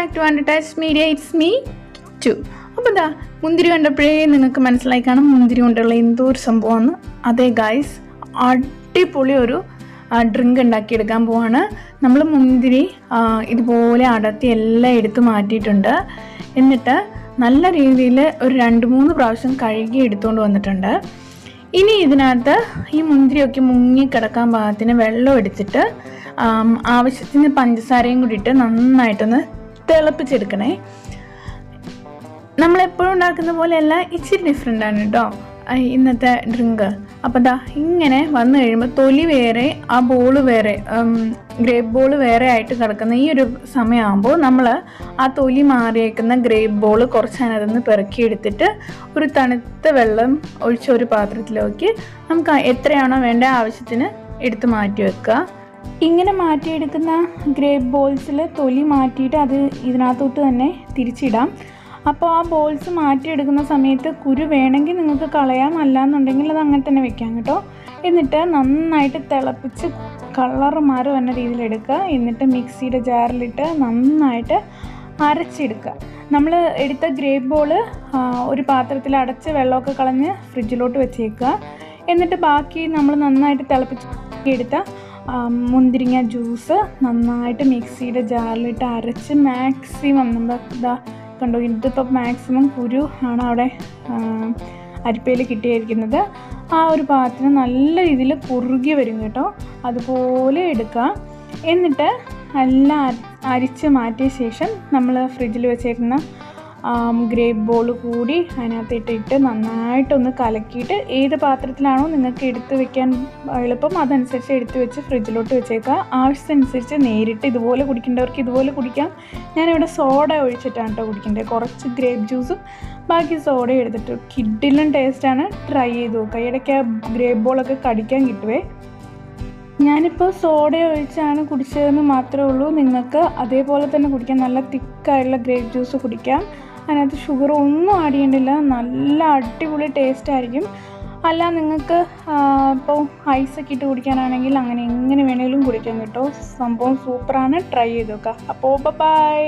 Back to unattached media. It's me too. അപ്പോൾ ഇതാ മുന്തിരി കണ്ടപ്പോഴേ നിങ്ങൾക്ക് മനസ്സിലായി കാണും മുന്തിരി കൊണ്ടുള്ള എന്തോ ഒരു സംഭവമാണ്. അതേ ഗൈസ്, അടിപൊളി ഒരു ഡ്രിങ്ക് ഉണ്ടാക്കിയെടുക്കാൻ പോവാണ്. നമ്മൾ മുന്തിരി ഇതുപോലെ അടർത്തി എല്ലാം എടുത്ത് മാറ്റിയിട്ടുണ്ട്. എന്നിട്ട് നല്ല രീതിയിൽ ഒരു 2-3 പ്രാവശ്യം കഴുകി എടുത്തുകൊണ്ട് വന്നിട്ടുണ്ട്. ഇനി ഇതിനകത്ത് ഈ മുന്തിരിയൊക്കെ മുങ്ങിക്കിടക്കാൻ പാകത്തിന് വെള്ളം എടുത്തിട്ട് ആവശ്യത്തിന് പഞ്ചസാരയും കൂടി ഇട്ട് നന്നായിട്ടൊന്ന് തിളപ്പിച്ചെടുക്കണേ. നമ്മളെപ്പോഴും ഉണ്ടാക്കുന്ന പോലെയല്ല, ഇച്ചിരി ഡിഫറെൻ്റാണ് കേട്ടോ ഇന്നത്തെ ഡ്രിങ്ക്. അപ്പോൾ ദാ ഇങ്ങനെ വന്നു കഴിയുമ്പോൾ തൊലി വേറെ, ആ ബോൾ വേറെ, ഗ്രേപ്പ് ബോൾ വേറെ ആയിട്ട് കിടക്കുന്ന ഈ ഒരു സമയമാകുമ്പോൾ നമ്മൾ ആ തൊലി മാറിയേക്കുന്ന ഗ്രേപ്പ് ബോൾ കുറച്ച് അതിനകത്തുനിന്ന് പെറുക്കിയെടുത്തിട്ട് ഒരു തണുത്ത വെള്ളം ഒഴിച്ച ഒരു പാത്രത്തിലേക്ക് നമുക്ക് എത്രയാണോ വേണ്ട ആവശ്യത്തിന് എടുത്ത് മാറ്റി വെക്കുക. ഇങ്ങനെ മാറ്റിയെടുക്കുന്ന ഗ്രേപ്പ് ബോൾസിൽ തൊലി മാറ്റിയിട്ട് അത് ഇതിനകത്തോട്ട് തന്നെ തിരിച്ചിടാം. അപ്പോൾ ആ ബോൾസ് മാറ്റിയെടുക്കുന്ന സമയത്ത് കുരു വേണമെങ്കിൽ നിങ്ങൾക്ക് കളയാം, അല്ലാന്നുണ്ടെങ്കിൽ അത് അങ്ങനെ തന്നെ വെക്കാം കേട്ടോ. എന്നിട്ട് നന്നായിട്ട് തിളപ്പിച്ച് കളർ മാറി വന്ന രീതിയിലെടുക്കുക. എന്നിട്ട് മിക്സിയുടെ ജാറിലിട്ട് നന്നായിട്ട് അരച്ചെടുക്കുക. നമ്മൾ എടുത്ത ഗ്രേപ്പ് ബോൾ ഒരു പാത്രത്തിൽ അടച്ച് വെള്ളമൊക്കെ കളഞ്ഞ് ഫ്രിഡ്ജിലോട്ട് വെച്ചേക്കുക. എന്നിട്ട് ബാക്കി നമ്മൾ നന്നായിട്ട് തിളപ്പിച്ച് എടുത്ത മുന്തിരിങ്ങ ജ്യൂസ് നന്നായിട്ട് മിക്സിയുടെ ജാറിലിട്ട് അരച്ച് മാക്സിമം നമ്മൾ ഇതാ കണ്ടോ, ഇതിപ്പോൾ മാക്സിമം കുരു ആണ് അവിടെ അരിപ്പയിൽ കിട്ടിയിരിക്കുന്നത്. ആ ഒരു പാത്രത്തിന് നല്ല രീതിയിൽ കുറുകി വരും കേട്ടോ. അതുപോലെ എടുക്കുക. എന്നിട്ട് എല്ലാം അരിച്ച് മാറ്റിയ ശേഷം നമ്മൾ ഫ്രിഡ്ജിൽ വെച്ചേക്കുന്ന ഗ്രേപ്പ് ബോൾ കൂടി അതിനകത്ത് ഇട്ടിട്ട് നന്നായിട്ടൊന്ന് കലക്കിയിട്ട് ഏത് പാത്രത്തിലാണോ നിങ്ങൾക്ക് എടുത്ത് വെക്കാൻ എളുപ്പം അതനുസരിച്ച് എടുത്ത് വെച്ച് ഫ്രിഡ്ജിലോട്ട് വെച്ചേക്കുക. ആവശ്യത്തിനനുസരിച്ച് നേരിട്ട് ഇതുപോലെ കുടിക്കേണ്ടവർക്ക് ഇതുപോലെ കുടിക്കാം. ഞാനിവിടെ സോഡ ഒഴിച്ചിട്ടാണ് കേട്ടോ കുടിക്കേണ്ടത്. കുറച്ച് ഗ്രേപ്പ് ജ്യൂസും ബാക്കി സോഡയും എടുത്തിട്ട് കിഡിലും ടേസ്റ്റാണ്. ട്രൈ ചെയ്ത് നോക്കുക. ഇടയ്ക്ക് ഗ്രേപ്പ് ബോളൊക്കെ കടിക്കാൻ കിട്ടുവേ. ഞാനിപ്പോൾ സോഡ ഒഴിച്ചാണ് കുടിച്ചതെന്ന് മാത്രമേ ഉള്ളൂ. നിങ്ങൾക്ക് അതേപോലെ തന്നെ കുടിക്കാം. നല്ല തിക്കായിട്ടുള്ള ഗ്രേപ്പ് ജ്യൂസ് കുടിക്കാം. അതിനകത്ത് ഷുഗർ ഒന്നും ആഡ് ചെയ്യേണ്ടില്ല. നല്ല അടിപൊളി ടേസ്റ്റ് ആയിരിക്കും. അല്ല നിങ്ങൾക്ക് ഇപ്പോൾ ഐസൊക്കെ ഇട്ട് കുടിക്കാനാണെങ്കിൽ അങ്ങനെ എങ്ങനെ വേണമെങ്കിലും കുടിക്കാം കേട്ടോ. സംഭവം സൂപ്പറാണ്. ട്രൈ ചെയ്ത് നോക്കുക. അപ്പോൾ ബൈ.